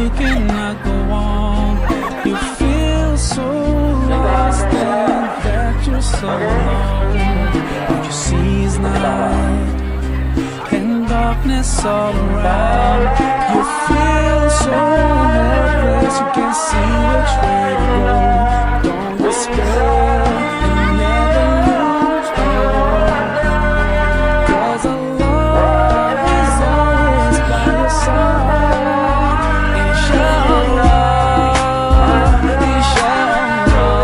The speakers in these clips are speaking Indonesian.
you cannot go on. You feel so lost and that you're so alone. What you see is night and darkness all around. You feel so helpless, you can't see which way to go. Don't despair and never lose hope, 'cause our love is always by your side. Inshallah, inshallah,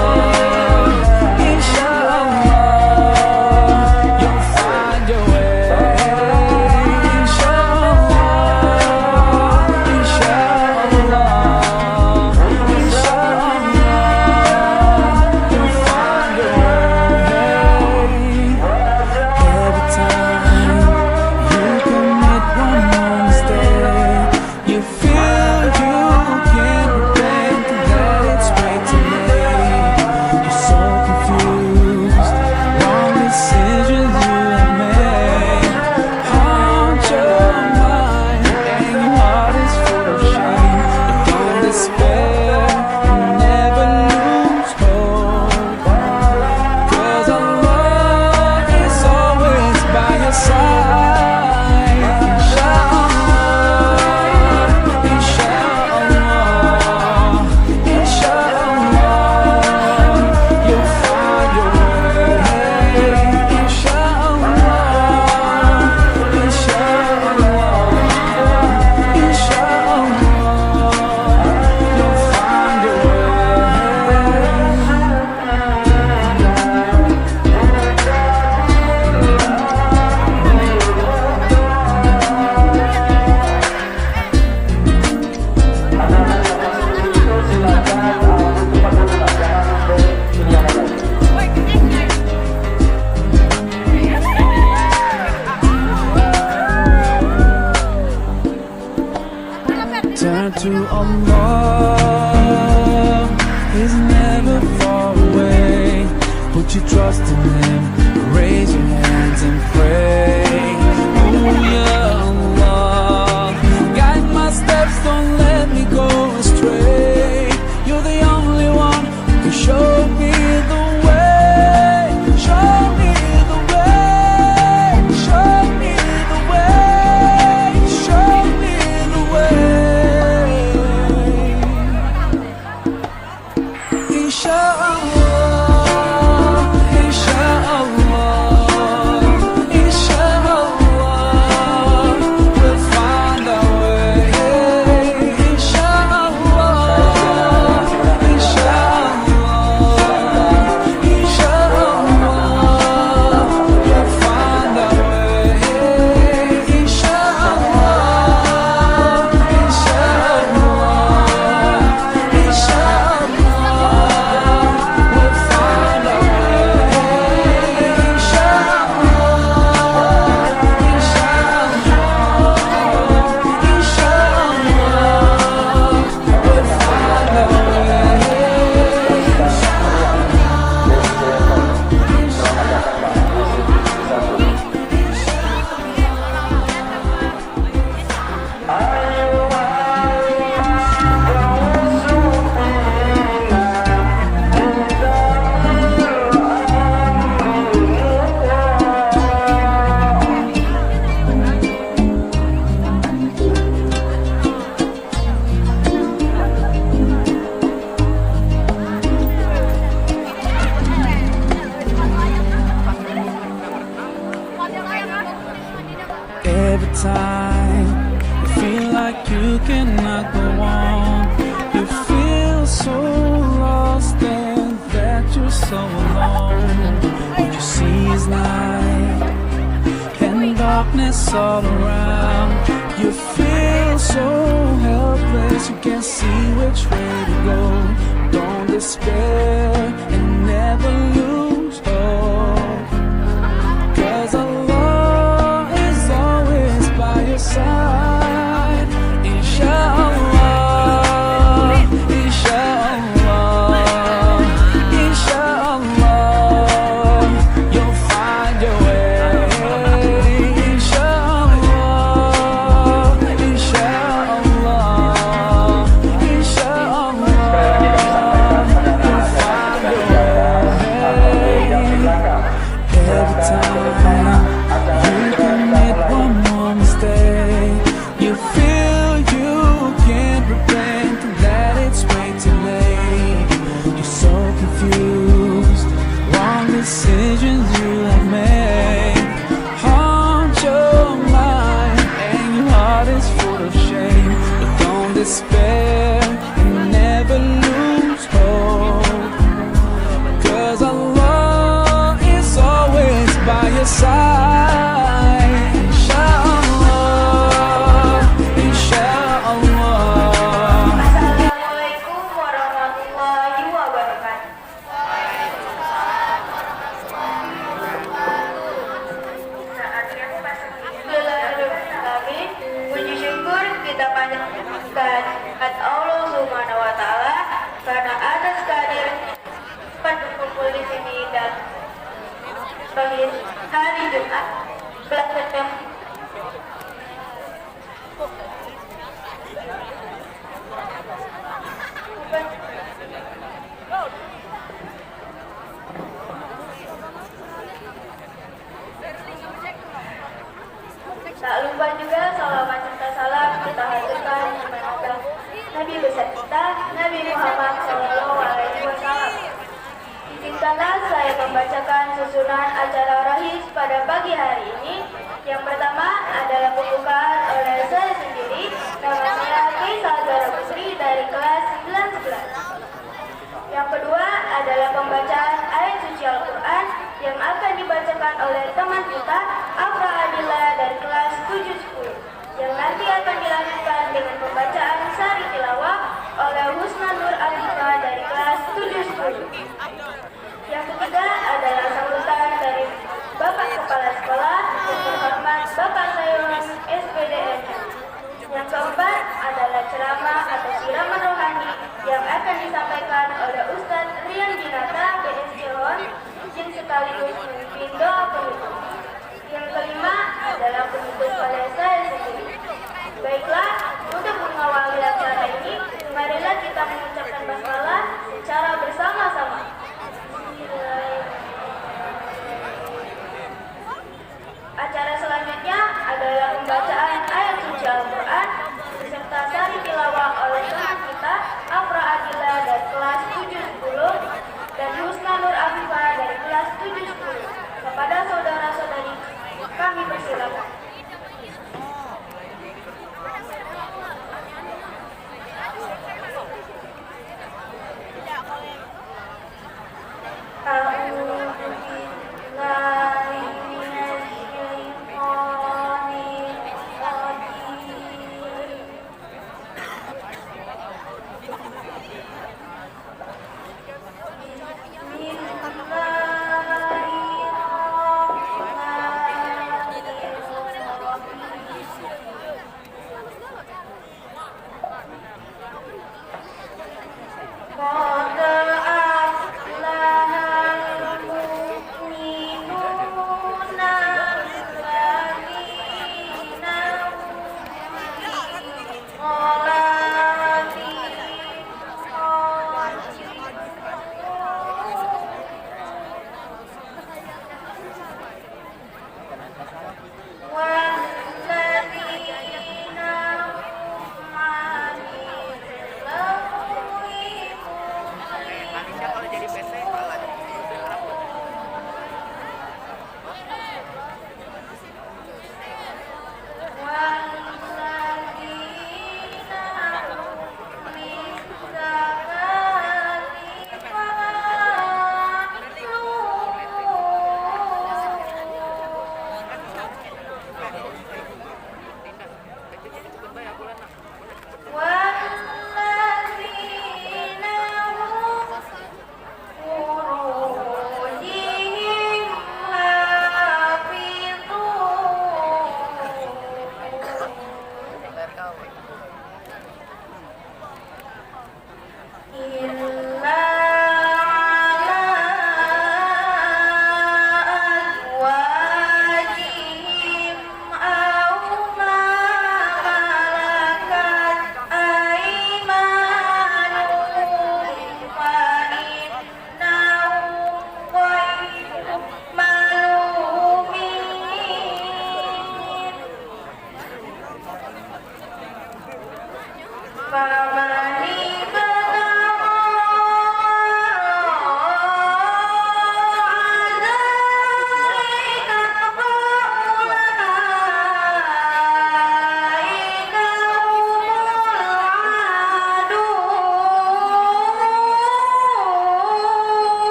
inshallah, you'll find your way. Inshallah, inshallah, inshallah, you'll find your way. Every time you commit one more mistake, you feel you can't repent, that it's way too late. You're so confused, wrong decisions you have made. Haunt your mind and your heart is full of shame. But don't despair and never lose hope, 'cause our love is always by your side. Inshallah, inshallah, inshallah, you'll find your way. Inshallah, inshallah, inshallah, you'll find your way. Turn to Allah, He's never far away. Put your trust in Him, raise your hands and pray. Oh yeah, Allah, guide my steps, don't let me go astray. You're the only one who can show me the way. Show me the way. Show me the way. Show me the way. Inshallah, inshallah, inshallah, we'll find our way. Inshallah, inshallah, inshallah, we'll find our way. Inshallah, inshallah, inshallah, we'll find our way. Every time you feel like you cannot go on, you feel so lost and that you're so alone. What you see is night and darkness all around. You feel so helpless, you can't see which way to go. Don't despair and never lose hope, 'cause Allah is always by your side. Inshallah, inshallah, inshallah, you'll find your way. Inshallah, inshallah, Jumat bulan September. Tak lupa juga salawat serta salam kita haturkan kepada Nabi besar kita, Nabi Muhammad SAW. Izinkanlah saya membacakan susunan acara rohis pada pagi hari ini. Yang pertama adalah pembukaan oleh saya sendiri. Nama saya Kaisa Zara Putri dari kelas 911. Yang kedua adalah pembacaan ayat suci Al-Quran yang akan dibacakan oleh teman kita Afra Adila dari kelas 710, yang nanti akan dilanjutkan dengan pembacaan sari tilawah oleh Husna Nur Afifah dari kelas 710. Yang ketiga adalah sambutan dari Bapak Kepala Sekolah yang terhormat Bapak Sayuran SPDN. Yang keempat adalah ceramah atau siraman rohani yang akan disampaikan oleh Ustadz Rian Dinata BSC Hon yang sekaligus memimpin doa penutup. Yang kelima adalah penutup oleh saya sendiri. Baiklah, untuk mengawali acara ini, marilah kita mengucapkan basmalah secara bersama-sama. Acara selanjutnya adalah pembacaan ayat suci Al-Quran beserta sari tilawah oleh teman kita Afra Adila dari kelas 710 dan Husna Nur Afifah dari kelas 710. Kepada saudara-saudari kami persilakan.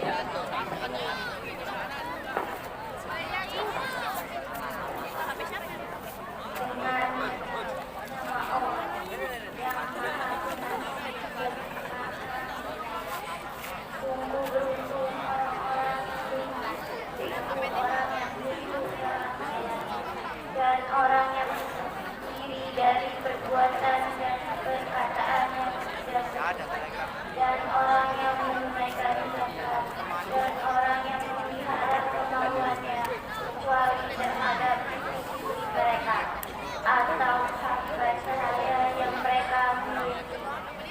dan orang yang diri dari perbuatan dan perkataan yang tidak baik, dan orang yang menunaikan zakat, dan orang yang memelihara kemauannya kecuali terhadap istri mereka atau harta sahaya yang mereka miliki,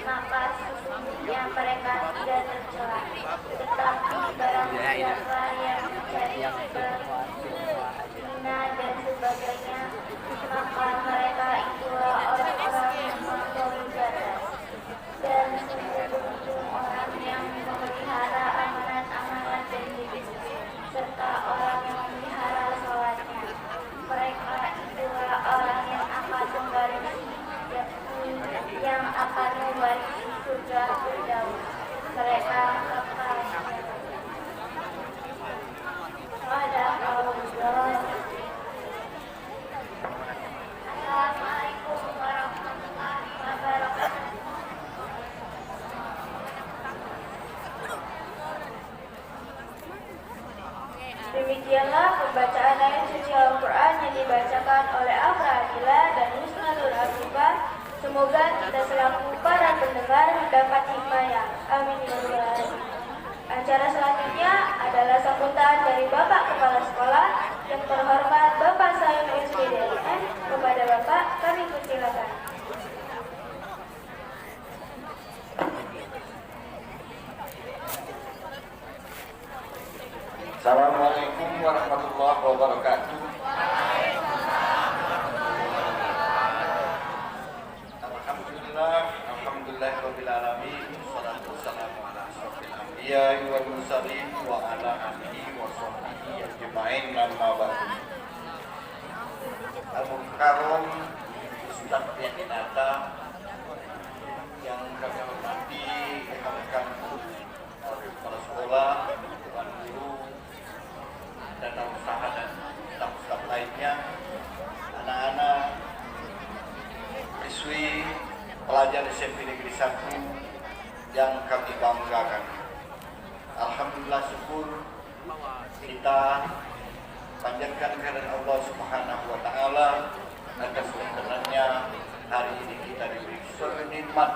maka sesungguhnya mereka tidak tercela. Tetapi barang siapa yang mencari zina dan sebagainya, maka mereka itulah orang-orang yang melampaui batas. Dan seberuntung orang yang memelihara amanat-amanat dan hidup, serta orang yang memelihara sholatnya. Mereka itulah orang yang akan mewarisi surga Firdaus. Mereka kekal. Assalamualaikum warahmatullahi wabarakatuh. Demikianlah pembacaan ayat suci Al-Quran yang dibacakan oleh Afra Adila dan Husnul Afifah. Semoga kita selaku para pendengar dapat hikmah. Amin ya rabbal alamin. Acara selanjutnya adalah sambutan dari Bapak Kepala Sekolah yang terhormat Bapak Said SPDN. Kepada Bapak kami persilakan. Assalamualaikum warahmatullahi wabarakatuh. Alhamdulillahirabbil alamin. Wassalatu wassalamu ala asyrofil anbiya'i wal mursalin wa ala alihi wa sahbihi ajma'in. Amma ba'du. Al-Mukarram Ustaz Pianata yang kami hormati, rekan-rekan kepala sekolah, tuan guru, dana usaha dan staf-staf lainnya, anak-anak, siswi, pelajar SMP Negeri 1 yang kami banggakan. Alhamdulillah, syukur kita panjatkan kehadirat Allah Subhanahu wa taala atas kebenarannya hari ini kita diberi suatu nikmat,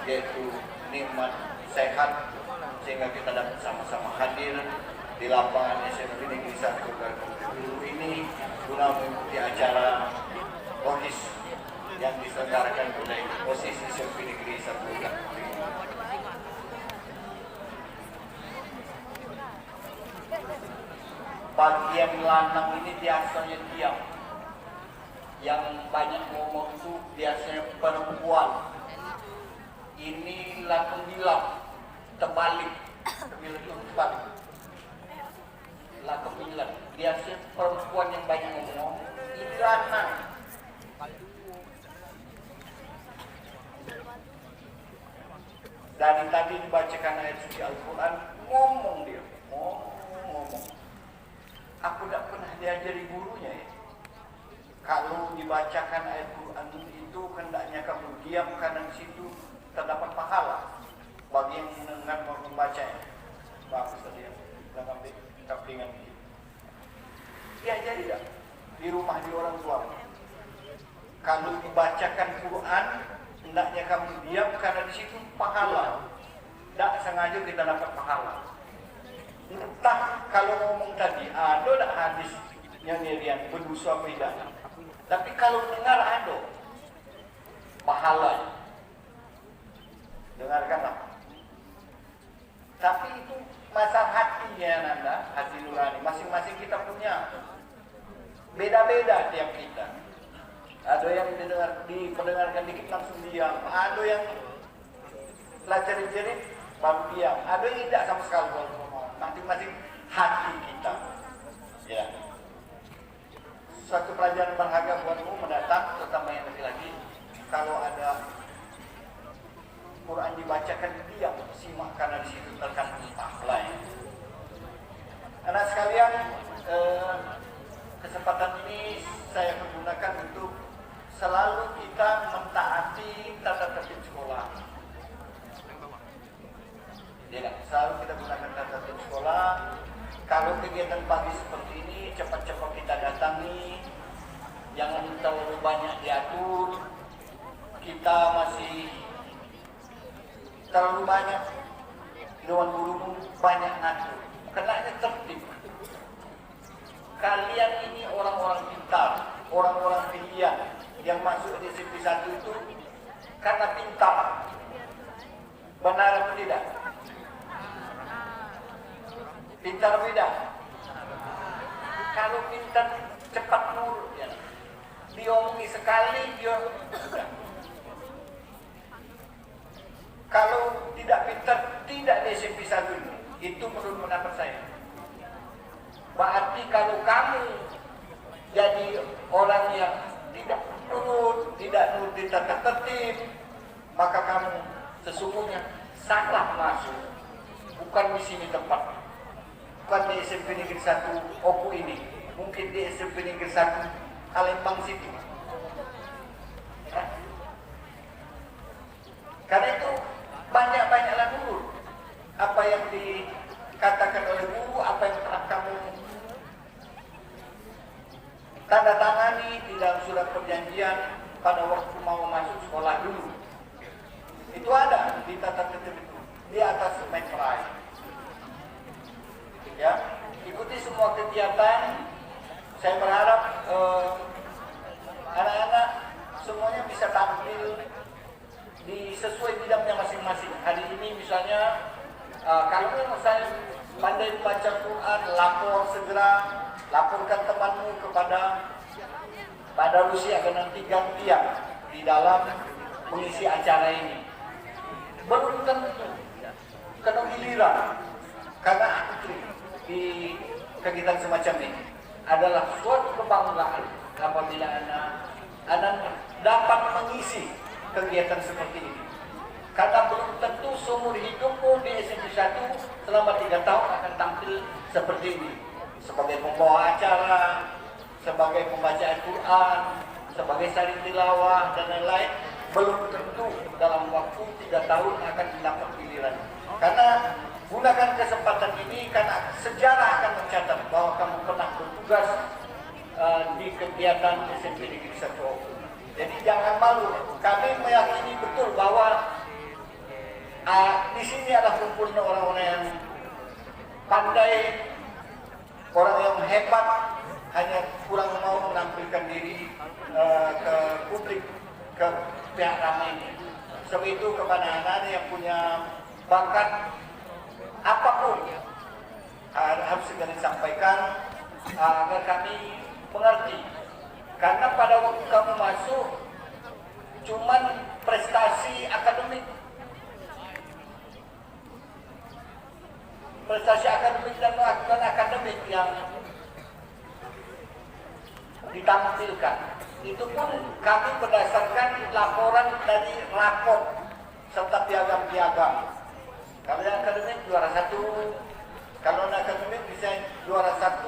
yaitu nikmat sehat, sehingga kita dapat sama-sama hadir di lapangan SMP Negeri 1 Garut ini guna mengikuti acara OHIS yang diselenggarakan oleh posisi SMP Negeri 1 Garut. Bagian lanang ini biasanya diam, yang banyak ngomong itu biasanya perempuan. Ini laku bilang terbalik, laku bilang biasanya perempuan yang banyak ngomong, ini lanang. Dari tadi dibacakan ayat suci Al-Quran, ngomong dia, ngomong. Aku tidak pernah diajari gurunya ya. Kalau dibacakan ayat Quran itu hendaknya kamu diam karena di situ terdapat pahala bagi yang mendengar maupun membacanya. Maaf saja, jangan ambil kaplingan ini. Diajari tidak di rumah di orang tua. Kalau dibacakan Quran, hendaknya kamu diam karena di situ pahala. Tak sengaja kita dapat pahala. Entah kalau ngomong tadi ada tak hadis yang dirian berdosa apa tidak. Tapi kalau dengar ada pahala. Dengarkanlah. Tapi itu masalah hatinya Nanda, hati nurani. Masing-masing kita punya. Beda-beda tiap kita. Ada yang diperdengarkan dikit langsung diam. Ada yang jerit-jerit baru diam. Ada yang tidak sama sekali. Masing-masing hati kita. Ya. Suatu pelajaran berharga buatmu mendatang, terutama yang laki-laki. Kalau ada Quran dibacakan diam, simak karena di situ terkandung pahala. kegiatan pagi seperti ini cepat-cepat kita datangi, jangan terlalu banyak diatur. Kita masih terlalu banyak, Dewan Guru banyak ngatur. Kenanya tertib. Kalian ini orang-orang pintar, orang-orang pilihan yang masuk di SMP 1 itu karena pintar. Benar atau tidak? Pintar atau tidak? Kalau pintar cepat nurut ya. Diomongi sekali dia sudah. Kalau tidak pintar tidak di SMP 1 ini. Itu menurut pendapat saya. Berarti kalau kamu jadi orang yang tidak nurut, tidak tertib, maka kamu sesungguhnya salah masuk. Bukan di sini tempat. Bukan di SMP Negeri 1 Oku ini. Mungkin di SMP Negeri 1 Palembang City. Karena itu banyak-banyaklah dulu apa yang dikatakan oleh guru, apa yang telah kamu tanda tangani di dalam surat perjanjian pada waktu mau masuk sekolah dulu. Itu ada di tata tertib itu di atas meterai. Ya, ikuti semua kegiatan. Saya berharap anak-anak semuanya bisa tampil di sesuai bidangnya masing-masing. Hari ini misalnya kalau misalnya pandai membaca Quran, segera laporkan temanmu pada Rusia akan nanti gantian di dalam mengisi acara ini. Belum tentu kena giliran karena aktif di kegiatan semacam ini adalah suatu kebanggaan apabila anak dapat mengisi kegiatan seperti ini. Karena belum tentu seumur hidupmu di SMP 1 selama 3 tahun akan tampil seperti ini. Sebagai pembawa acara, sebagai pembaca Al-Quran, sebagai salin tilawah dan lain-lain. Belum tentu dalam waktu 3 tahun akan mendapat giliran. Karena gunakan kesempatan ini karena sejarah akan mencatat bahwa kamu pernah bertugas di kegiatan SMP Negeri 1 Oku. Jadi jangan malu. Kami meyakini betul bahwa di sini adalah kumpulnya orang-orang yang pandai, orang yang hebat, hanya kurang mau menampilkan diri ke publik, ke pihak ramai ini. Sebab itu kepada anak-anak yang punya bakat apapun harus segera disampaikan agar kami mengerti. Karena pada waktu kamu masuk cuman prestasi akademik, dan non akademik yang ditampilkan. Itu pun kami berdasarkan laporan dari rapor serta piagam-piagam. Kalau yang akademik juara 1, kalau non akademik bisa juara 1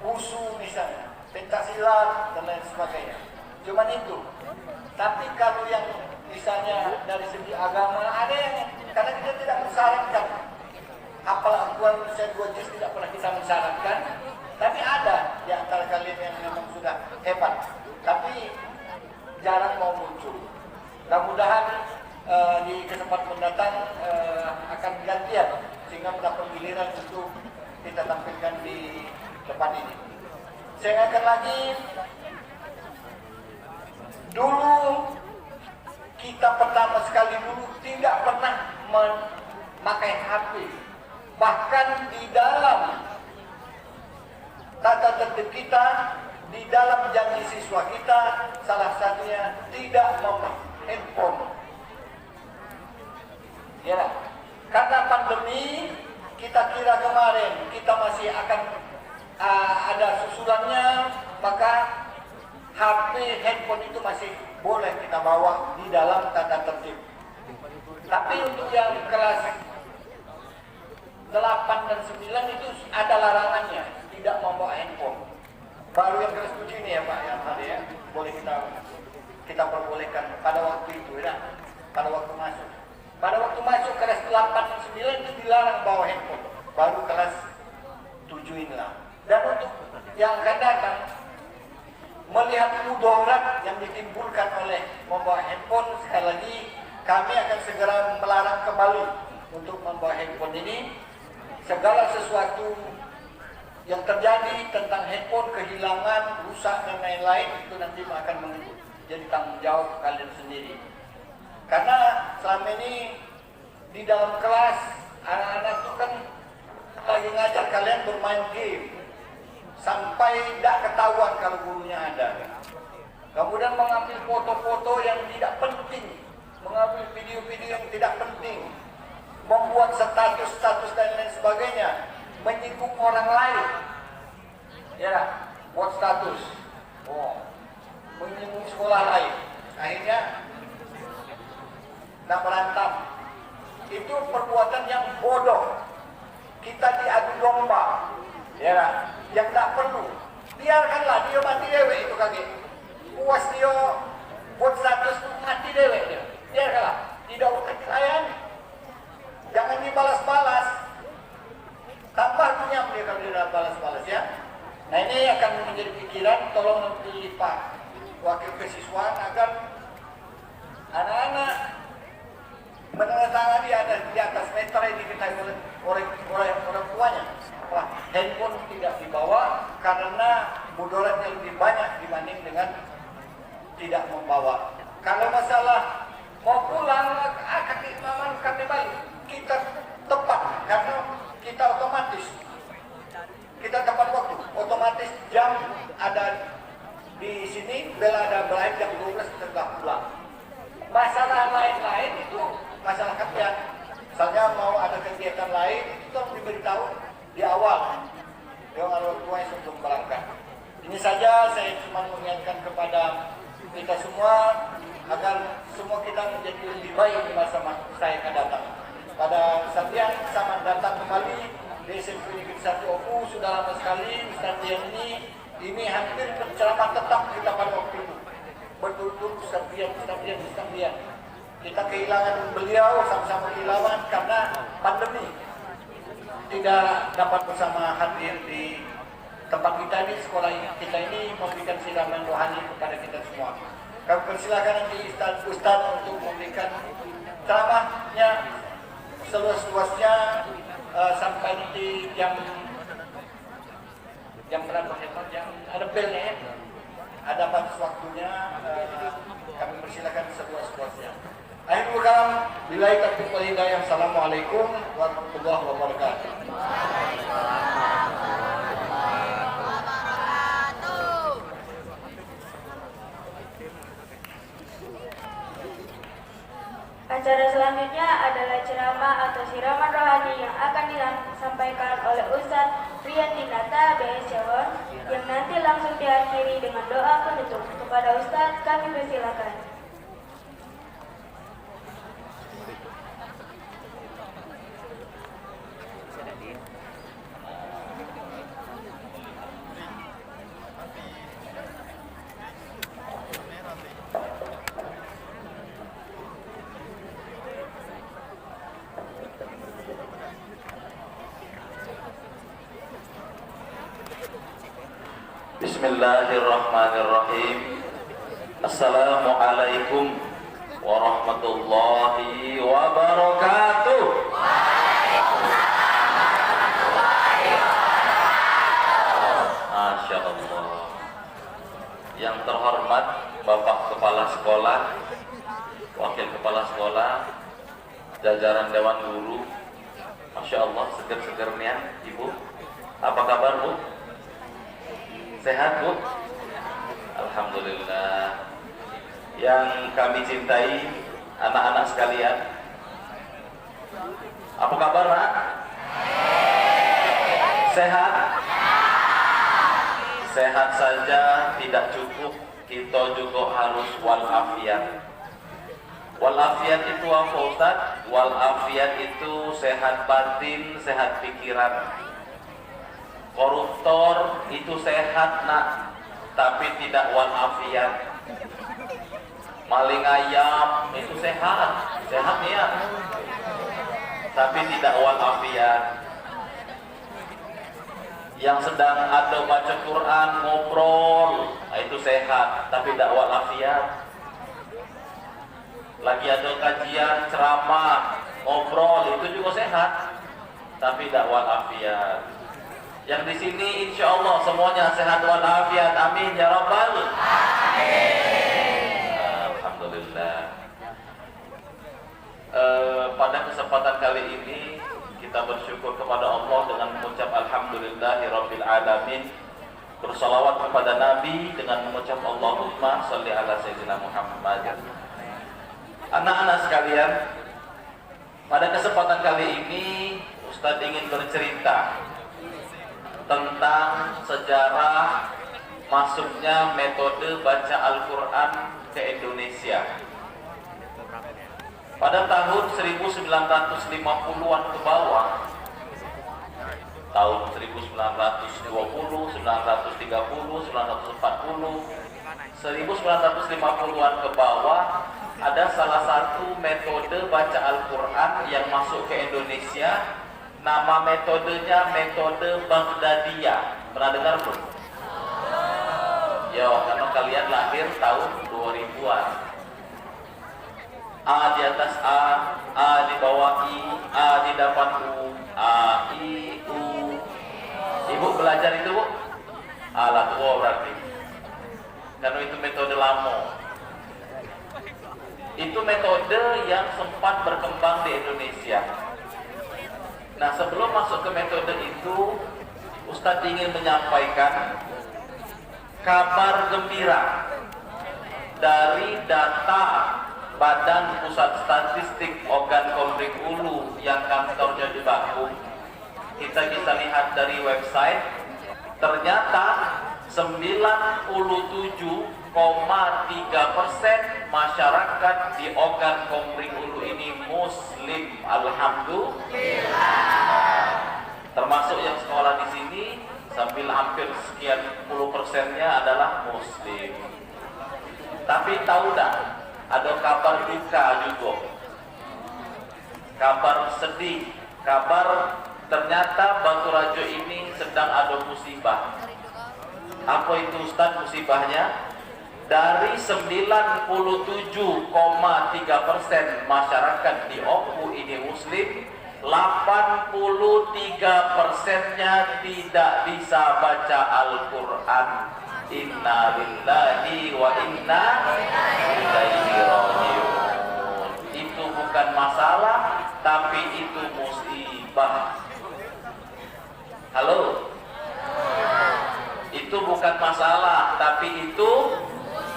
wusu misalnya, pencaksilat dan lain sebagainya. Cuman itu. Tapi kalau yang misalnya dari segi agama ada yang karena kita tidak mensyaratkan hafal Al-Quran saya 2 juz tidak pernah kita mensyaratkan, tapi ada di antara kalian yang memang sudah hebat, tapi jarang mau muncul. Mudah-mudahan di kesempatan mendatang akan gantian sehingga mendapat giliran untuk kita tampilkan di depan ini. Saya ingatkan lagi, dulu kita pertama sekali dulu tidak pernah memakai HP. Bahkan di dalam tata tertib kita, di dalam janji siswa kita, salah satunya tidak memakai handphone. Ya, karena pandemi, kita kira kemarin kita masih akan ada susulannya, maka HP, handphone itu masih boleh kita bawa di dalam tata tertib. Tapi untuk yang kelas 8 dan 9 itu ada larangannya, tidak membawa handphone. Baru yang kelas 7 ini ya Pak, yang ada ya, boleh kita perbolehkan pada waktu itu ya, pada waktu masuk. Pada waktu masuk kelas 8 dan 9 itu dilarang bawa handphone. Baru kelas 7 Dan untuk yang akan datang, melihat mudarat yang ditimbulkan oleh membawa handphone, sekali lagi kami akan segera melarang kembali untuk membawa handphone ini. Segala sesuatu yang terjadi tentang handphone, kehilangan, rusak dan lain-lain, itu nanti akan menjadi tanggung jawab kalian sendiri. Karena selama ini di dalam kelas anak-anak itu kan lagi ngajar kalian bermain game sampai tidak ketahuan kalau gurunya ada. Kemudian mengambil foto-foto yang tidak penting, mengambil video-video yang tidak penting, membuat status-status dan lain sebagainya, menyinggung orang lain. Ya, buat status. Menyinggung sekolah lain. Akhirnya nak berantem. Itu perbuatan yang bodoh. Kita diadu domba. Ya, yang tak perlu. Biarkanlah dia mati dewek itu kaget. Puas dia buat status mati dewek dia. Biarkanlah. Tidak usah disayang. Jangan dibalas-balas. Tambah punya dia kalau dia balas-balas ya. Nah ini akan menjadi pikiran, tolong nanti Pak Wakil Kesiswaan agar anak-anak menandatangani ada di atas meter yang diketahui oleh orang tuanya. Wah, handphone tidak dibawa karena mudaratnya lebih banyak dibanding dengan tidak membawa. Kalau masalah mau pulang, kami balik, kita tepat karena kita otomatis, kita tepat waktu, otomatis jam ada di sini, bela ada berakhir jam 12 kita pulang. Masalah lain-lain itu masalah kerjaan. Misalnya mau ada kegiatan lain, itu harus diberitahu di awal dengan orang tua yang sebelum berangkat. Ini saja saya cuma mengingatkan kepada kita semua agar semua kita menjadi lebih baik di masa saya akan datang. Pada saat yang sama datang kembali di SMP Negeri 1 Oku sudah lama sekali. Ustaz Dian ini hampir berceramah tetap kita pada waktu itu. Betul-betul Ustaz Dian. Kita kehilangan beliau, sama-sama kehilangan karena pandemi. Tidak dapat bersama hadir di tempat kita di sekolah kita ini, memberikan siraman rohani kepada kita semua. Kami persilakan nanti Ustaz untuk memberikan ceramahnya seluas-luasnya sampai nanti jam berapa yang ada belnya ya. Ada batas waktunya, kami persilakan seluas-luasnya. Akhirul kalam, billahi taufiq wal hidayah. Assalamualaikum warahmatullahi wabarakatuh. Acara selanjutnya adalah ceramah atau siraman rohani yang akan disampaikan oleh Ustaz Riyadinata BS Jawon yang nanti langsung diakhiri dengan doa penutup. Kepada Ustaz kami persilakan. Bismillahirrahmanirrahim. Assalamualaikum warahmatullahi wabarakatuh. Masya Allah. Yang terhormat Bapak Kepala Sekolah, Wakil Kepala Sekolah, jajaran Dewan Guru. Masya Allah, seger-segernya Ibu. Apa kabar Bu? Sehat Bu? Alhamdulillah. Yang kami cintai anak-anak sekalian, apa kabar Nak? Sehat? Sehat saja tidak cukup, kita juga harus walafiat. Walafiat itu apa Ustaz? Walafiat itu sehat batin, sehat pikiran. Koruptor itu sehat Nak, tapi tidak walafiat. Maling ayam itu sehat ya, tapi tidak walafiat. Yang sedang ada baca Quran, ngobrol, nah itu sehat, tapi tidak walafiat. Lagi ada kajian, ceramah, ngobrol, itu juga sehat, tapi tidak walafiat. Yang di sini insya Allah semuanya sehat walafiat, amin ya rabbal alamin. Alhamdulillah. Pada kesempatan kali ini kita bersyukur kepada Allah dengan mengucap alhamdulillahirabbil alamin, bersalawat kepada Nabi dengan mengucap Allahumma sholli ala sayyidina Muhammad. Anak-anak sekalian, pada kesempatan kali ini Ustadz ingin bercerita tentang sejarah masuknya metode baca Al-Quran ke Indonesia. Pada tahun 1950-an ke bawah, tahun 1920, 1930, 1940, 1950-an ke bawah, ada salah satu metode baca Al-Quran yang masuk ke Indonesia. Nama metodenya metode Baghdadiyah. Pernah dengar belum? Yo, karena kalian lahir tahun 2000-an. A di atas A di bawah I, A di depan U, A, I, U. Ibu belajar itu, Bu? Alah tua berarti. Karena itu metode lama. Itu metode yang sempat berkembang di Indonesia. Nah, sebelum masuk ke metode itu, Ustadz ingin menyampaikan kabar gembira dari data Badan Pusat Statistik Ogan Komering Ulu yang kantornya di Bakung. Kita bisa lihat dari website, ternyata 97,3% masyarakat di Ogan Komering Ulu ini Muslim. Alhamdulillah. Termasuk yang sekolah di sini, sambil hampir sekian puluh persennya adalah Muslim. Tapi tahu tak? Ada kabar duka juga, kabar sedih, kabar ternyata Batu Rajo ini sedang ada musibah. Apa itu Ustaz musibahnya? Dari 97,3% masyarakat di Oku ini Muslim, 83%-nya tidak bisa baca Al-Quran. Inna lillahi wa inna ilaihi raji'un. Itu bukan masalah, tapi itu musibah. Halo? Itu bukan masalah, tapi itu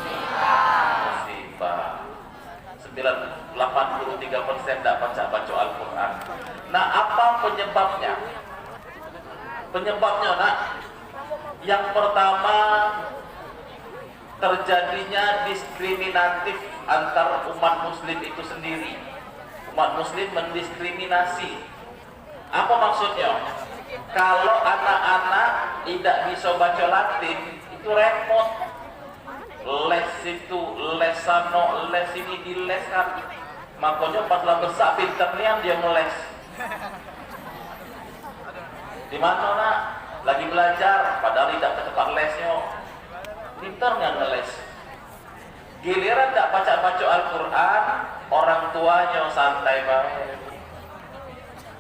musibah. 83% tidak baca Al-Quran. Nah, apa penyebabnya? Penyebabnya, nak, yang pertama, terjadinya diskriminatif antar umat muslim itu sendiri. Umat muslim mendiskriminasi. Apa maksudnya? Kalau anak-anak tidak bisa baca Latin, itu repot. Les itu, les sano, les ini dileskan. Makanya pas lah besar pinternya dia ngeles. Di mana, nak? Lagi belajar, padahal tidak ke tempat lesnya. Pintar nggak ngeles. Giliran tak baca-baca Al-Quran, orang tuanya santai banget.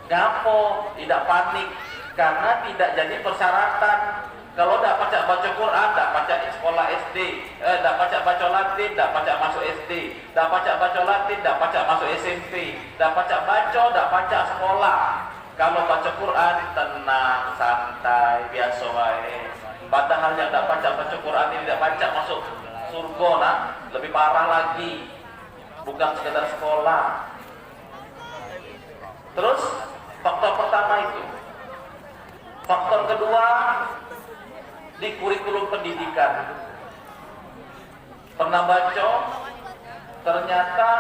Gapo, tidak panik, karena tidak jadi persyaratan. Kalau tak baca-baca Quran, tak baca sekolah SD, tak baca-baca Latin, tak baca masuk SD, tak baca-baca Latin, tak baca masuk SMP, tak baca-baca, tak baca sekolah. Kalau baca Quran tenang, santai, biasa baik. Padahal yang tidak baca Quran ini tidak baca masuk surga, nak, lebih parah lagi. Bukan sekedar sekolah. Terus faktor pertama itu. Faktor kedua, di kurikulum pendidikan. Pernah baca? Ternyata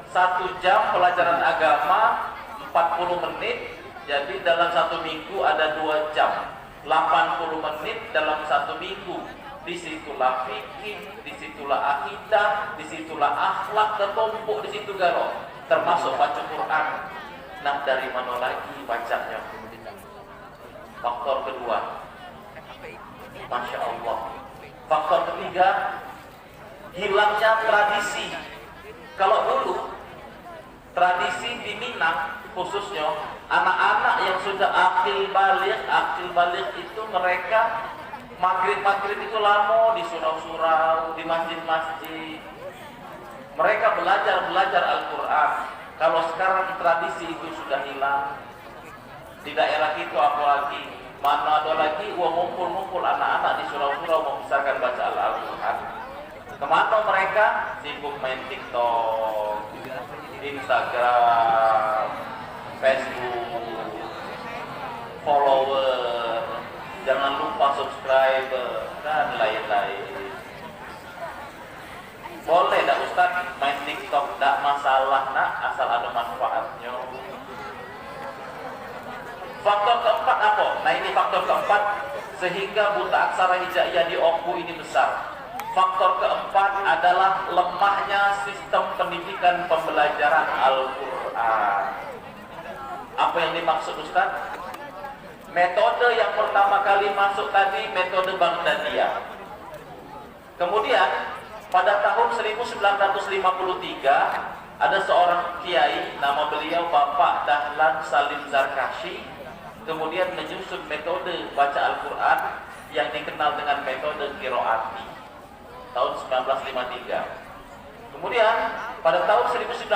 1 jam pelajaran agama 40 menit, jadi dalam 1 minggu ada 2 jam, 80 menit dalam 1 minggu. Disitulah fikih, disitulah akidah, disitulah akhlak tertumpuk di situ garo, termasuk baca Quran. Nah, dari mana lagi bacanya? Faktor kedua. Masya Allah. Faktor ketiga, hilangnya tradisi. Kalau dulu tradisi di Minang khususnya anak-anak yang sudah akil balik itu mereka maghrib itu lama di surau-surau, di masjid-masjid. Mereka belajar Al-Quran. Kalau sekarang tradisi itu sudah hilang. Di daerah itu apalagi, mana ada lagi ngumpul anak-anak di surau-surau membesarkan baca Al-Quran. Kemana mereka? Sibuk main TikTok, Instagram, Facebook, follower, jangan lupa subscriber dan lain-lain. Boleh dah Ustaz main TikTok, tak masalah nak, asal ada manfaatnya. Faktor keempat apa? Nah ini faktor keempat sehingga buta aksara hijaiyah di Oku ini besar. Faktor keempat adalah lemahnya sistem pendidikan pembelajaran Al-Quran. Apa yang dimaksud Ustaz? Metode yang pertama kali masuk tadi metode Baghdadiyah. Kemudian pada tahun 1953 ada seorang kiai, nama beliau Bapak Dahlan Salim Zarkashi, kemudian menyusun metode baca Al-Quran yang dikenal dengan metode qiraati tahun 1953. Kemudian pada tahun 1986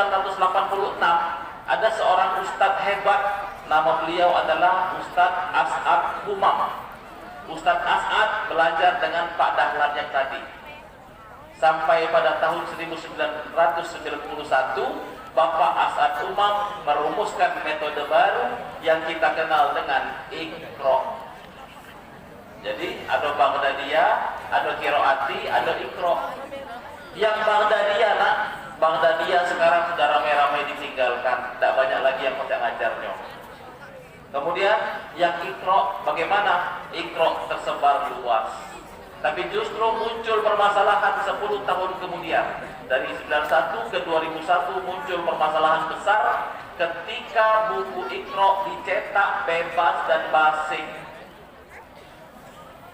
ada seorang ustadz hebat, nama beliau adalah Ustadz As'ad Umam. Ustadz As'ad belajar dengan Pak Dahlan yang tadi. Sampai pada tahun 1991 Bapak As'ad Umam merumuskan metode baru yang kita kenal dengan Iqra. Jadi ada Baghdadiyah, ada qiraati, ada Iqra. Yang Baghdadiyah nak, Baghdadiyah sekarang sudah ramai-ramai ditinggalkan, tidak banyak lagi yang bisa ngajarnya. Kemudian yang Iqra, bagaimana? Iqra tersebar luas. Tapi justru muncul permasalahan 10 tahun kemudian. Dari 91 ke 2001 muncul permasalahan besar ketika buku Iqra dicetak bebas dan basing.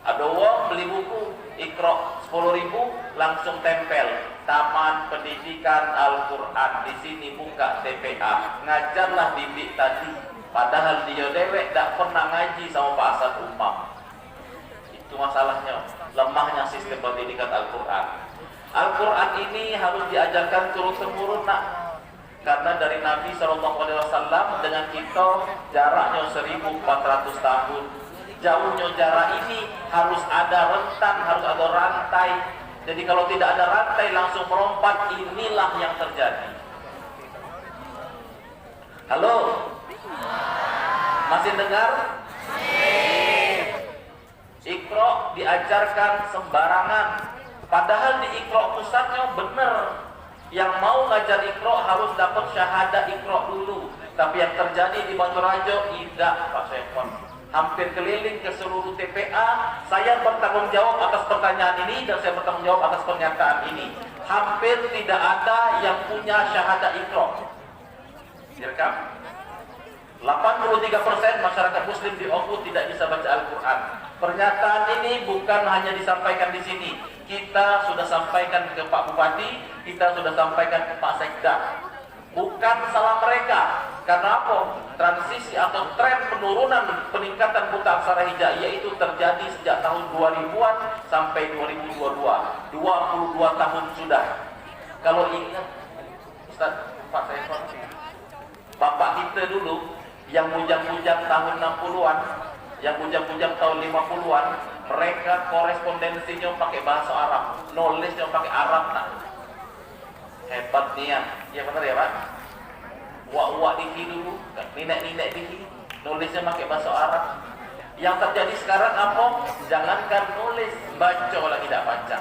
Ada orang beli buku Iqra 10.000 langsung tempel Taman Pendidikan Al-Quran, di sini buka TPA, ngajarlah bibi tadi, padahal dia dewek tak pernah ngaji sama Pak Asad Umam. Itu masalahnya, lemahnya sistem pendidikan Al-Quran. Al-Quran ini harus diajarkan turun-temurun nak, karena dari Nabi SAW dengan kita jaraknya 1400 tahun. Jauhnya jarak ini harus ada rentan, harus ada rantai. Jadi kalau tidak ada rantai langsung melompat, inilah yang terjadi. Halo? Masih dengar? Iqra diajarkan sembarangan. Padahal di Iqra pusatnya benar. Yang mau ngajar Iqra harus dapat syahadah Iqra dulu. Tapi yang terjadi di Batu Rajo tidak, Pak Syekon. Hampir keliling ke seluruh TPA, saya bertanggung jawab atas pertanyaan ini dan saya bertanggung jawab atas pernyataan ini. Hampir tidak ada yang punya syahadah Iqra. Direkam? 83% masyarakat muslim di Oku tidak bisa baca Al-Quran. Pernyataan ini bukan hanya disampaikan di sini. Kita sudah sampaikan ke Pak Bupati, kita sudah sampaikan ke Pak Sekda. Bukan salah mereka. Karena apa? Transisi atau tren penurunan peningkatan buta aksara hijaiyah itu terjadi sejak tahun 2000-an sampai 2022. 22 tahun sudah. Kalau ingat, Ustaz, Pak Saiful, Bapak kita dulu yang bujang-bujang tahun 60-an, yang bujang-bujang tahun 50-an, mereka korespondensinya pakai bahasa Arab, nulisnya pakai Arab nak. Hebat nih ya benar ya Pak? Wak-wak diki dulu, nenek-nenek diki, nulisnya pakai bahasa Arab. Yang terjadi sekarang apa? Jangankan nulis, baca lagi tidak baca.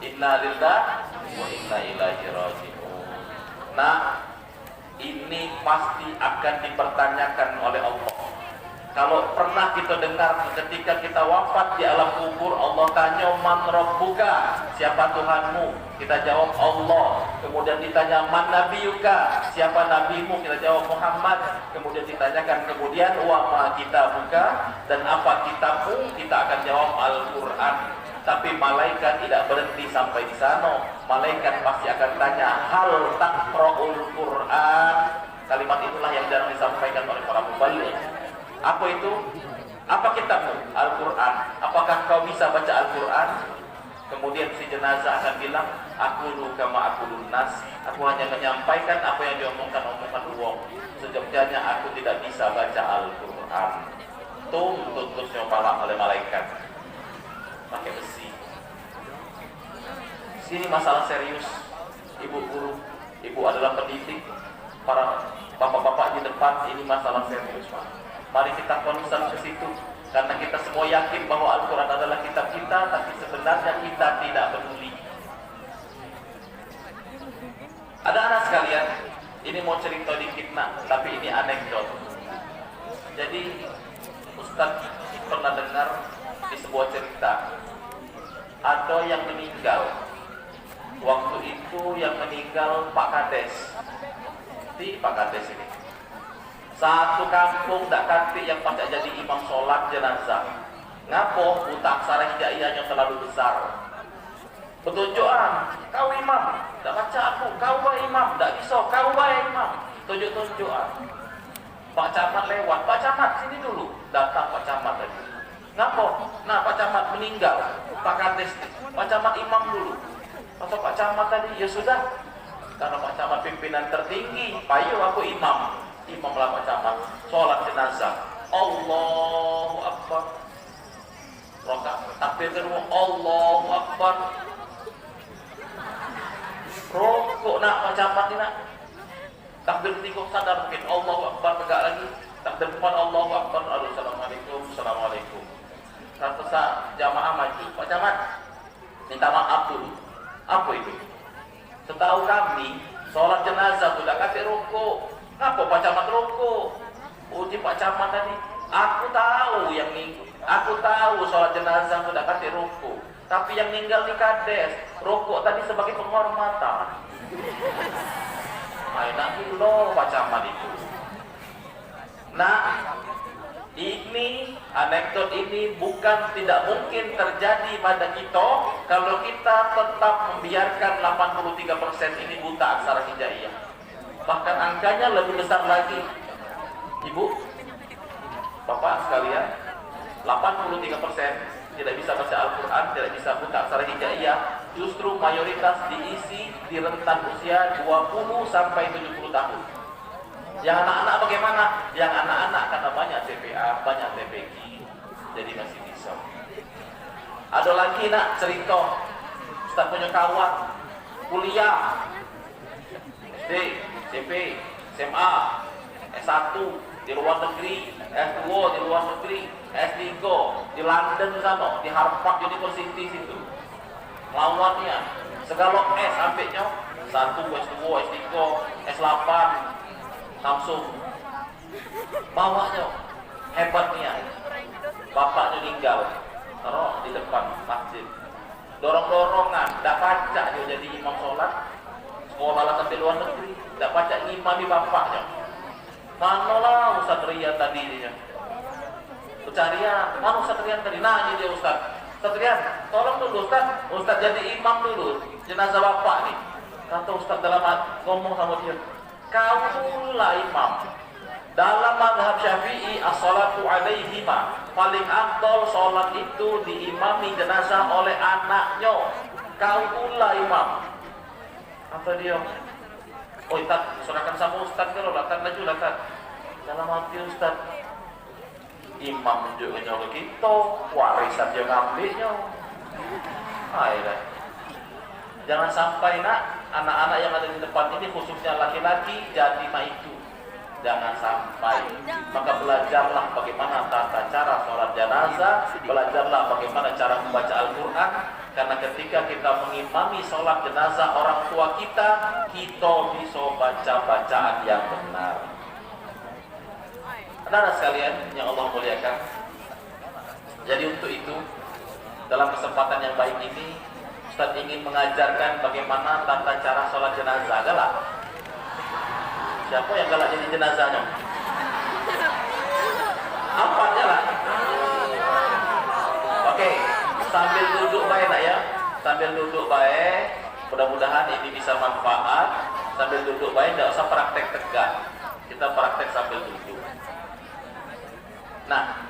Inna lillahi wa inna ilaihi raji'un. Nah, ini pasti akan dipertanyakan oleh Allah. Kalau pernah kita dengar ketika kita wafat di alam kubur, Allah tanya man rabbuka, siapa Tuhanmu? Kita jawab Allah. Kemudian ditanya, man nabiyuka, siapa nabimu? Kita jawab Muhammad. Kemudian ditanyakan kemudian, wa ma kitabuka, dan apa kitabmu? Kita akan jawab Al-Quran. Tapi malaikat tidak berhenti sampai di sana. Malaikat pasti akan tanya, hal taqra'ul Quran. Kalimat itulah yang jarang disampaikan oleh para muballigh. Apa itu? Apa kitabmu? Al-Quran. Apakah kau bisa baca Al-Quran? Kemudian si jenazah akan bilang, aku kama aqulun nas. Aku hanya menyampaikan apa yang diomongkan uang. Sejujurnya aku tidak bisa baca Al-Quran. Tuntutnya malam oleh malaikat pakai besi. Sini masalah serius. Ibu guru, ibu adalah pendidik, para bapak-bapak di depan, ini masalah serius, Pak. Mari kita concern ke situ. Karena kita semua yakin bahwa Al-Quran adalah kitab kita, tapi sebenarnya kita tidak peduli. Ada anak sekalian, ini mau cerita dikit nak, tapi ini anekdot. Jadi Ustaz pernah dengar di sebuah cerita, ada yang meninggal. Waktu itu yang meninggal Pak Kades. Di Pak Kades ini, satu kampung tak kantik yang pada jadi imam sholat jenazah. Ngapo buta aksara hijaiyahnya terlalu besar. Petunjukan, kau imam, tak baca aku, kau baik imam, tak bisa, kau baik imam. Tunjuk-tunjukan. Pak Camat lewat, Pak Camat sini dulu. Datang Pak Camat tadi. Ngapo? Nah Pak Camat meninggal. Pak Kades, Pak Camat imam dulu. Atau Pak Camat tadi, ya sudah. Karena Pak Camat pimpinan tertinggi, payo aku imam. Imamlah Pak Camat, sholat jenazah. Allahu Akbar. Rakaat takbir kedua, Allahu Akbar. Rokok nak Pak Camat ni nak. Takbir ketiga sadar mungkin, Allahu Akbar, tegak lagi. Takbir keempat, Allahu Akbar. Assalamualaikum, assalamualaikum. Ratusan jamaah maju. Pak Camat, minta maaf dulu. Apa itu? Setahu kami, sholat jenazah sudah kasih rokok. Kenapa Pak Camat rokok? Uji Pak Camat tadi, aku tahu yang aku tahu sholat jenazah sudah kasih rokok. Tapi yang meninggal di Kades, rokok tadi sebagai penghormatan. Enak dulu Pak Camat itu. Nah, ini anekdot ini bukan tidak mungkin terjadi pada kita kalau kita tetap membiarkan 83% ini buta aksara hijaiyah. Bahkan angkanya lebih besar lagi. Ibu, Bapak sekalian, 83% tidak bisa baca Al-Quran, tidak bisa buta aksara hijaiyah. Justru mayoritas diisi di rentan usia 20 sampai 70 tahun. Yang anak-anak bagaimana? Yang anak-anak karena banyak TPA, banyak TPG, jadi masih bisa. Ada lagi nak cerita, Ustaz punya kawan kuliah SD, SMP, SMA, S1 di luar negeri, S2 di luar negeri, S3 di London sana, di Harvard University situ. Lawannya segala S sampainya 1, S2, S3, S8, Samsung. Bawahnya hebatnya, bapaknya meninggal, taruh di depan masjid. Dorong-dorongan, tak baca dia jadi imam sholat. Sekolah lah sampai luar negeri, tak baca imami bapaknya. Manalah Ustaz Rian tadi dia. Pencarian, mana Ustaz Rian tadi? Nah ini dia Ustaz. Ustaz Rian, tolong dulu Ustaz. Ustaz jadi imam dulu jenazah bapak nih. Kata Ustaz dalam hati, ngomong sama dia, kau lah imam. Dalam mazhab Syafi'i as-salatu alaihima, paling afdal sholat itu diimami jenazah oleh anaknya. Kau lah imam. Apa dia? Oh Ustaz, serahkan sama Ustaz kalau datang laju datang. Dalam hati Ustaz, imam juga nyawa kita, warisan dia ngambilnya. Ayolah. Jangan sampai nak anak-anak yang ada di depan ini khususnya laki-laki jadi maitu. Jangan sampai. Maka belajarlah bagaimana tata cara sholat jenazah, belajarlah bagaimana cara membaca Al-Quran. Karena ketika kita mengimami sholat jenazah orang tua kita, kita bisa baca bacaan yang benar. Anak-anak sekalian yang Allah muliakan. Jadi untuk itu, dalam kesempatan yang baik ini, Ustaz ingin mengajarkan bagaimana tata cara sholat jenazah. Galak? Siapa yang galak jadi jenazahnya? Apa jalan? Oke, sambil duduk baik nak ya. Sambil duduk baik. Mudah-mudahan ini bisa manfaat. Sambil duduk baik, tidak usah praktek tegak. Kita praktek sambil duduk. Nah,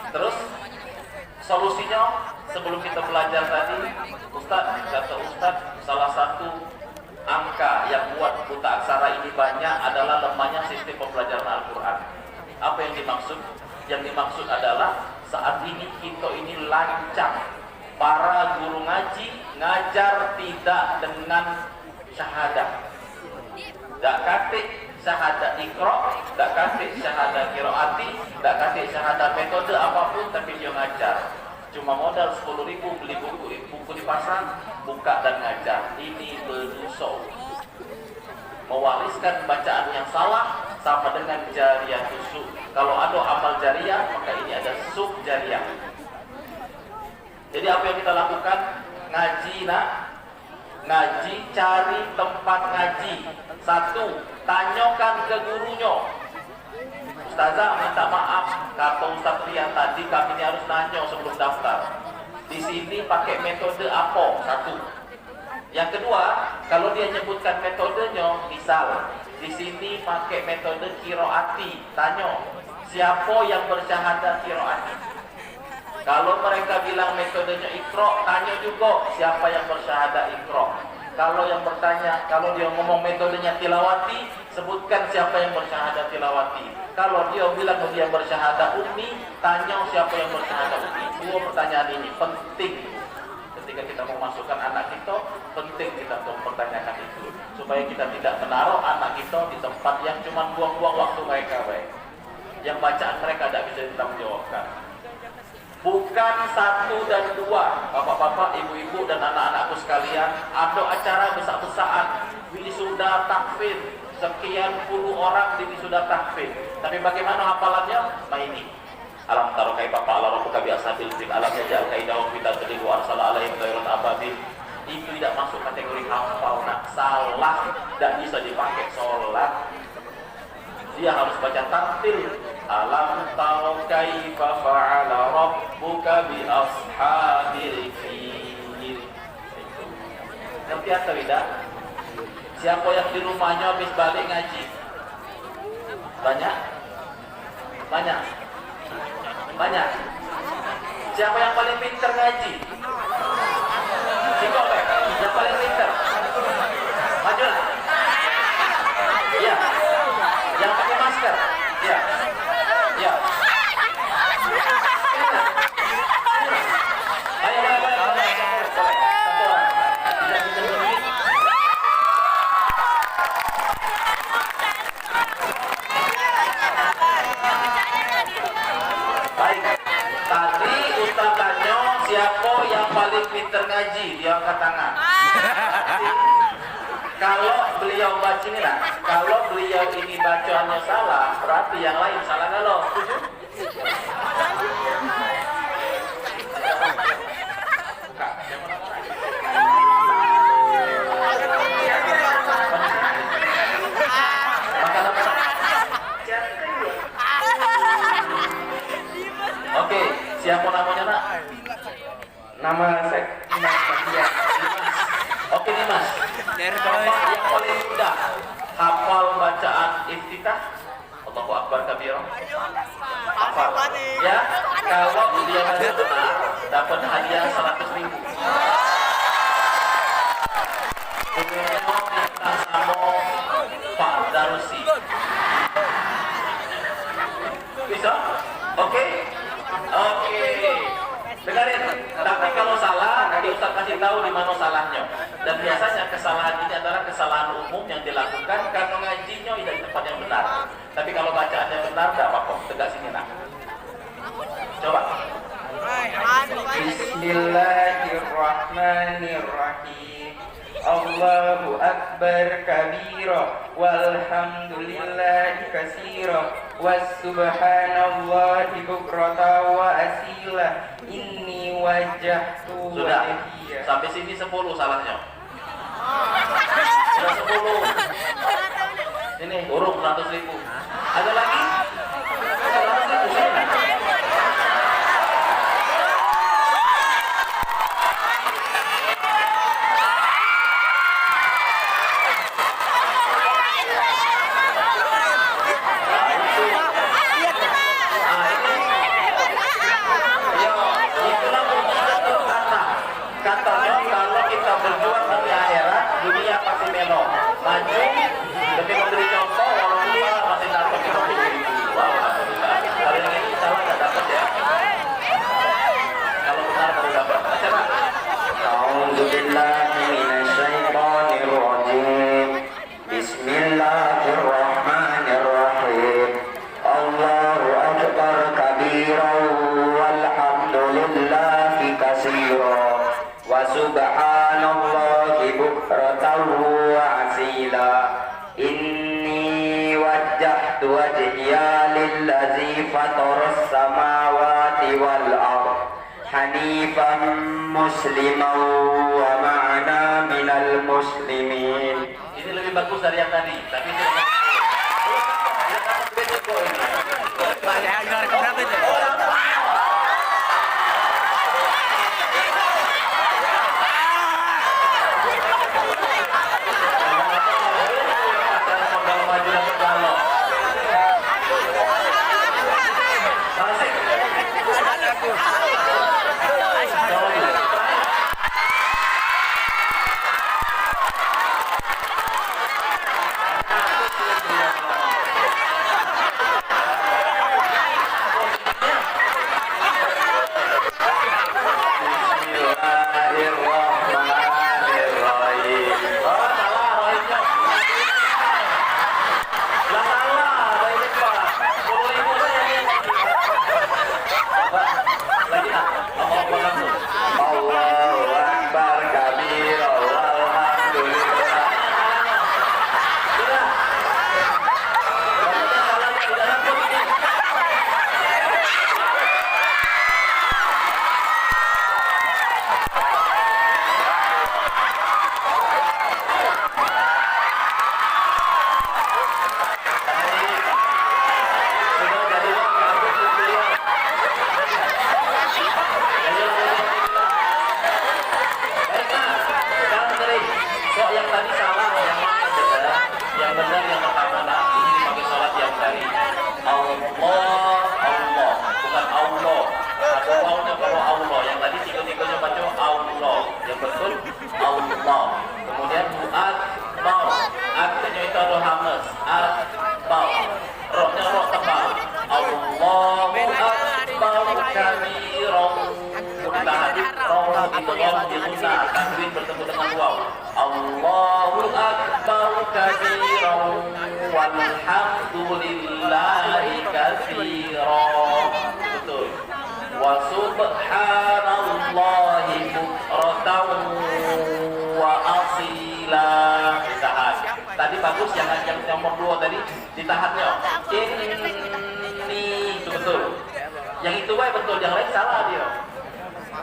terus solusinya sebelum kita belajar tadi, kata Ustaz, salah satu angka yang buat buta aksara ini banyak adalah lemahnya sistem pembelajaran Al-Quran. Apa yang dimaksud? Yang dimaksud adalah saat ini kita ini lancang. Para guru ngaji ngajar tidak dengan syahadah. Tak katik syahadah ikra, tak katik syahadah qiraati, tak katik syahadah metode apapun, tapi dia ngajar. Cuma modal 10.000 beli buku di pasar, buka dan ngajar. Ini berdosa. Mewariskan bacaan yang salah sama dengan jariyah tusuk. Kalau ada amal jariyah, maka ini ada sub jariyah. Jadi apa yang kita lakukan? Ngaji nak, ngaji, cari tempat ngaji. Satu, tanyakan ke gurunya. Ustazah minta maaf, kata Ustaz Rian tadi kami ini harus nanya sebelum daftar. Di sini pakai metode apa? Satu. Yang kedua, kalau dia nyebutkan metodenya, misal di sini pakai metode qiraati, tanya siapa yang bersyahadat qiraati. Kalau mereka bilang metodenya ikra, tanya juga siapa yang bersyahadat ikra. Kalau yang bertanya, kalau dia ngomong metodenya tilawati, sebutkan siapa yang bersyahadat tilawati. Kalau dia bilang dia bersyahadat ummi, tanya siapa yang bersyahadat ummi. Dua pertanyaan ini penting. Ketika kita mau masukkan anak kita, penting kita untuk mempertanyakan itu, supaya kita tidak menaruh anak kita di tempat yang cuma buang-buang waktu mereka, yang bacaan mereka tidak bisa ditanggungjawabkan. Bukan satu dan dua, bapak-bapak, ibu-ibu dan anak-anakku sekalian, ada acara besar-besaran, wisuda takfir, sekian puluh orang di wisuda takfir. Tapi bagaimana hafalannya? Ini. Alam taro kaifa fa'ala rabbuka bi ashabil fil, alam yaj'al kaidahum fi tadlil wa arsala alaihim tayran ababil. Itu tidak masuk kategori hafal, nak salah, tidak bisa dipakai sholat. Dia harus baca tartil. Alam taro kaifa fa'ala rabbuka bi ashabil fil. Ngerti atau tidak? Siapa yang di rumahnya habis balik ngaji? Banyak? Banyak? Banyak. Siapa yang paling pintar ngaji? Ciko, yang paling pintar. Majulah. Ya. Yang pakai masker. Ya. Ya. Ayo, siapa yang paling pintar ngaji? Dia angkat tangan. Kalau beliau baca ini lah, kalau beliau ini bacaannya salah, berarti yang lain salah galau. Oke, siapa namanya nak? Nama saya Dimas. Oke Dimas. Bapak yang paling mudah hafal bacaan iftitah. Allahu Akbar kabira. Hafal. Ya, kalau dia benar dapat hadiah 100.000. Kemudian kita sama Pak Darusi. Bisa? Oke. Oke. Dengarin, tapi kalau salah, nanti Ustaz kasih tahu di mana salahnya. Dan biasanya kesalahan ini adalah kesalahan umum yang dilakukan karena ngajinya tidak di tempat yang benar. Tapi kalau bacaannya benar, tidak apa-apa. Tegak sini nak. Coba. Bismillahirrahmanirrahim. Allahu Akbar kabira walhamdulillahi katsira wassubhanallahi bukrata wa asila inni wajjahtu wajhiya. Sampai sini 10 salahnya. Sudah 10. Ini urung 100.000. Ada lagi? 100.000 sini. Katanya kalau kita berjuang di akhirat, dunia pasti melo. Maju, lebih memberi contoh, walaupun salah masih dapat kita beri. Wow, alhamdulillah. Kalau yang ini salah nggak dapat ya. Kalau benar baru dapat. Coba. A'udzubillahi minasyaitonirrajim. Bismillahirrahmanirrahim. Allahu akbar kabiran walhamdulillahi katsiran. Wa subhanallahi bukratan wa asila. Inni wajjahtu wajhiya lillazi fataras samawati wal ardh hanifan musliman wa ma'ana minal muslimin. Ini lebih bagus dari yang tadi, tapi ini tanwin bertemu dengan waw. Allahu akbar kabiran walhamdulillahi katsiran. Betul. Wa subhanallahi bukratan wa asila. Ditahan. Tadi bagus yang nomor 2 tadi ditahannya. Ini itu betul. Yang itu betul, yang lain salah dia.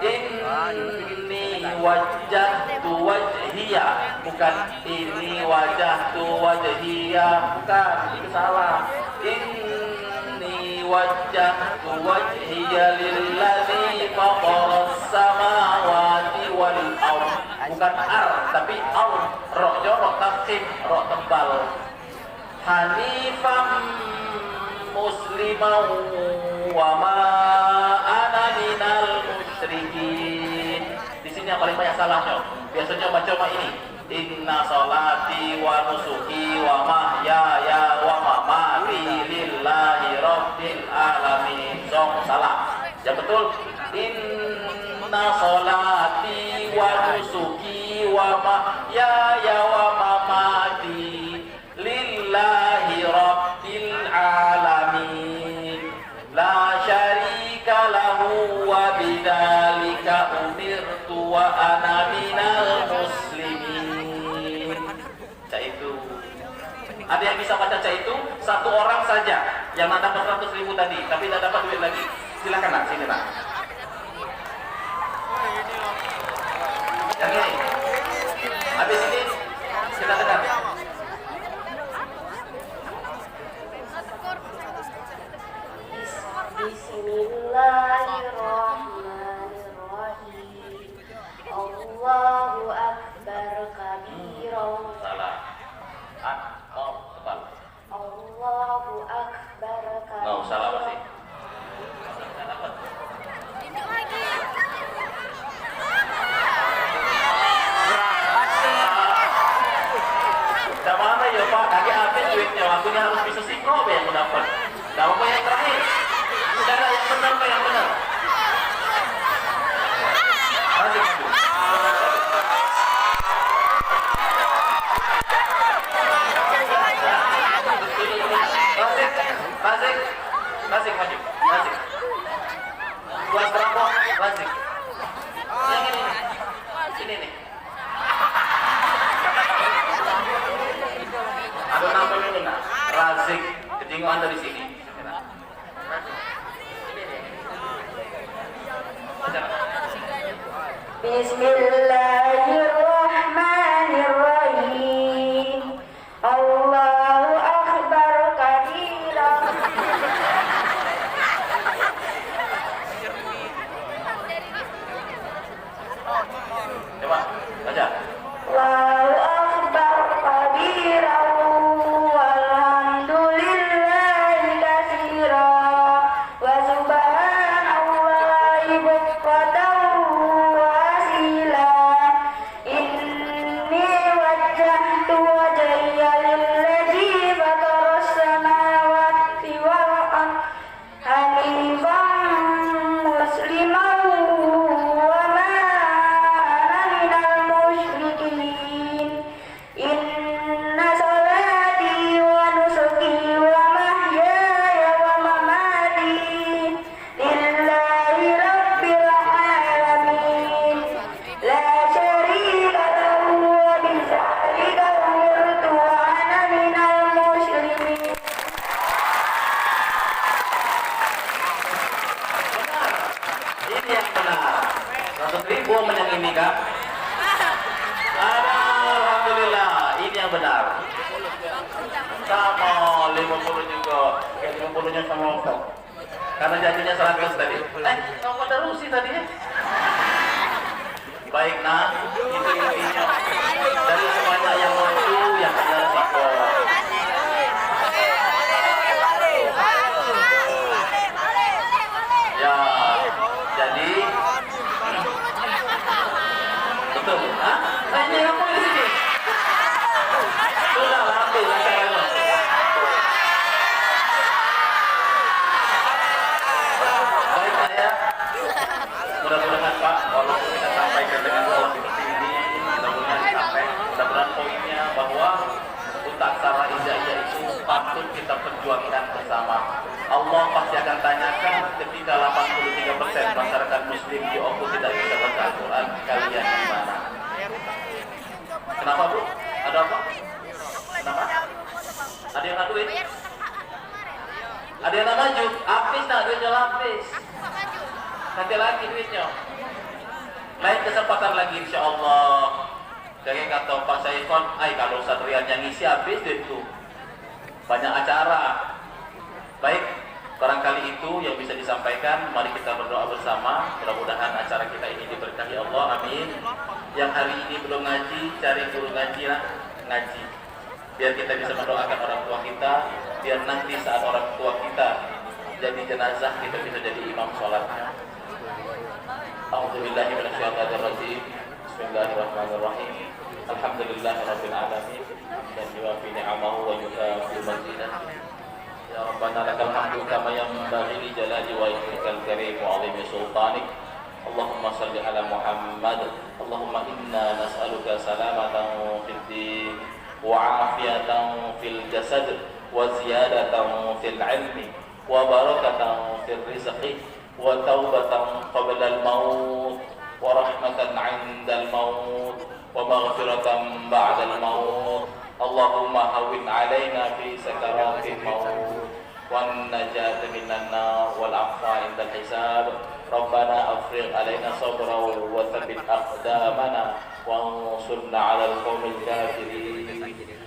Inni wajjahtu wajhiya, bukan ini wajahtu wajhiya, bukan, itu salah. Inni wajjahtu wajhiya lillazi fataras samawati wal ardh, bukan ar tapi au, roknya rok tafkhim, rok tebal. Hanifan musliman wa ma ana minal musyrikin. Di sini yang paling banyak salahnya. Biasanya baca ini. Inna salati wa nusuki wa mahyaya wa mamati lillahi rabbil alamin. Song salah. Yang betul inna salati wa nusuki wa mahyaya wa mamati lillahi rabbil alamin. La syarika lahu wa bidzalika umirtu wa ana minal muslimin. Itu. Ada yang bisa baca itu? Satu orang saja yang dapat 100.000 tadi, tapi tidak dapat duit lagi. Silakan nak, sini nak. Bismillahirrahmanirrahim. Allahu akbar kabiran. Salah. Tepat. Allahu akbar kabiran. No, salah masih. Mana ya Pak, kaki habis duitnya, waktunya harus bisa sinkro yang mendapat. Nah, apa yang terakhir? Saudara yang benar, Pak, yang benar. Masih maju. Masih maju. Masih. Buat berapa? Masih. Yang ini. Ini nih. Ada nama ini nggak? Razik, kejinguan dari sini. Bismillahirrahmanirrahim. Allahu akbar kabiran. Coba, baca. Allahu akbar kabiran. Walhamdulillahi katsiran. Wa subhanallahi bukratan wa asila. Inni wajjahtu wajhiya lilladzi fataras samawati wal ardh hanifan musliman wa ma ana minal musyrikin. Inna salati wa nusuki wa mahyaya wa mamati lillahi rabbil alamin. La syarika lahu wa bidzalika umirtu wa ana minal musyrikin. Ini yang benar. 100.000 menang ini Kak. Alhamdulillah, ini yang benar. Sama 50 juga. Kayak 50-nya sama Ustaz. Karena janjinya 100 tadi. Kamu ada Rusi tadi ya? Baik nah, itu intinya. Dari semuanya yang maju, yang benar Siko. Ya, jadi betul. Hah? Ini apa di sini? Sudah habis acaranya. Baik saya. Mudah-mudahan Pak, walaupun kita sampaikan dengan pola seperti ini, mudah-mudahan sampai, mudah-mudahan poinnya bahwa untuk aksara hijaiyah itu patut kita perjuangkan bersama. Allah pasti akan tanyakan ketika 83% masyarakat muslim di Oku tidak bisa baca Al-Quran, kalian di mana? Kenapa Bu? Ada apa? Kenapa? Ada yang ngaduin? Ada yang nak maju? Habis tak duitnya lapis? Nanti lagi duitnya. Lain kesempatan lagi insya Allah. Jadi kata Pak Saifon, kalau Satrian yang ngisi habis duit itu. Banyak acara. Baik, barangkali itu yang bisa disampaikan. Mari kita berdoa bersama. Mudah-mudahan acara kita ini diberkahi Allah. Amin. Yang hari ini belum ngaji, cari guru ngaji lah, ngaji. Biar kita bisa mendoakan orang tua kita. Biar nanti saat orang tua kita jadi jenazah, kita bisa jadi imam sholatnya. A'udzubillahi minasyaitonirrajim. Bismillahirrahmanirrahim. Alhamdulillahirabbil alamin. Dan yuwafi ni'amahu wa yukafi mazidah. Ya Rabbana lakal hamdu kama yanbaghi li jalali wajhikal karim wa 'azimi sultanik. Allahumma salli ala Muhammad. Allahumma inna nas'aluka salamatan fid din wa 'afiyatan fil jasad wa ziyadatan fil 'ilmi wa barakatan fil rizqi wa taubatan qabla al maut wa rahmatan 'inda al maut wa maghfiratan ba'da al maut. Allahumma hawwin 'alaina fi sakaratil maut wan najat minan nar wal 'afwa 'inda al hisab. Rabbana afrigh 'alaina sabran wa thabbit aqdamana wansurna 'alal qaumil kafirin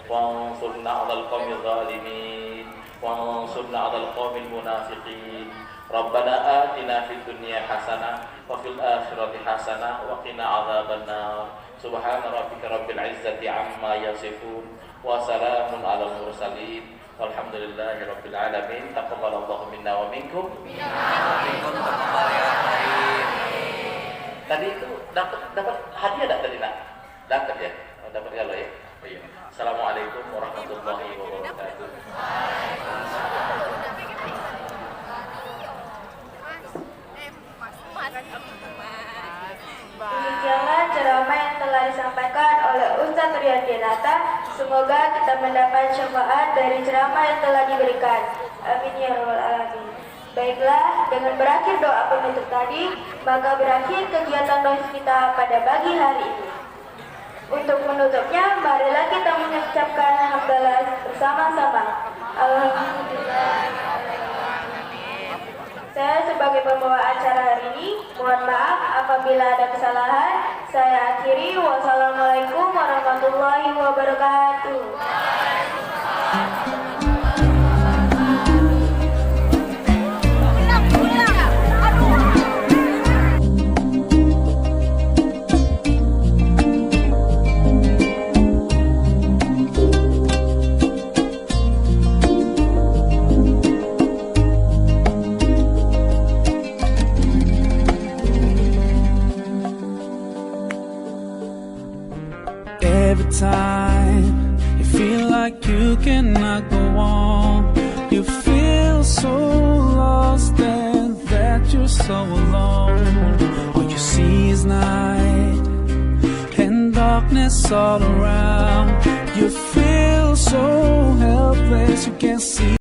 wansurna 'alal qaumil zalimin wansurna 'alal qaumil munafiqin Rabbana atina fid dunya hasanah wa fil akhirati hasanah wa qina adzabannar. Subhana rabbika rabbil izzati amma yasifun wa salamun alal mursalin walhamdulillahi rabbil alamin. Taqabbalallahu minna wa minkum. Tadi itu dapat hadiah enggak tadi nak? Dapat ya? Oh, dapat kalau ya. Oh, iya. Assalamualaikum warahmatullahi wabarakatuh. Demikianlah ceramah yang telah disampaikan oleh Ustaz Riyadinata. Semoga kita mendapat syafaat dari ceramah yang telah diberikan. Amin ya rabbal alamin. Baiklah, dengan berakhir doa penutup tadi, maka berakhir kegiatan doa kita pada pagi hari ini. Untuk menutupnya, marilah kita mengucapkan hamdalah bersama-sama. Alhamdulillah. Saya sebagai pembawa acara hari ini, mohon maaf apabila ada kesalahan. Saya akhiri. Wassalamualaikum warahmatullahi wabarakatuh. Every time you feel like you cannot go on, you feel so lost and that you're so alone. All you see is night and darkness all around. You feel so helpless, you can't see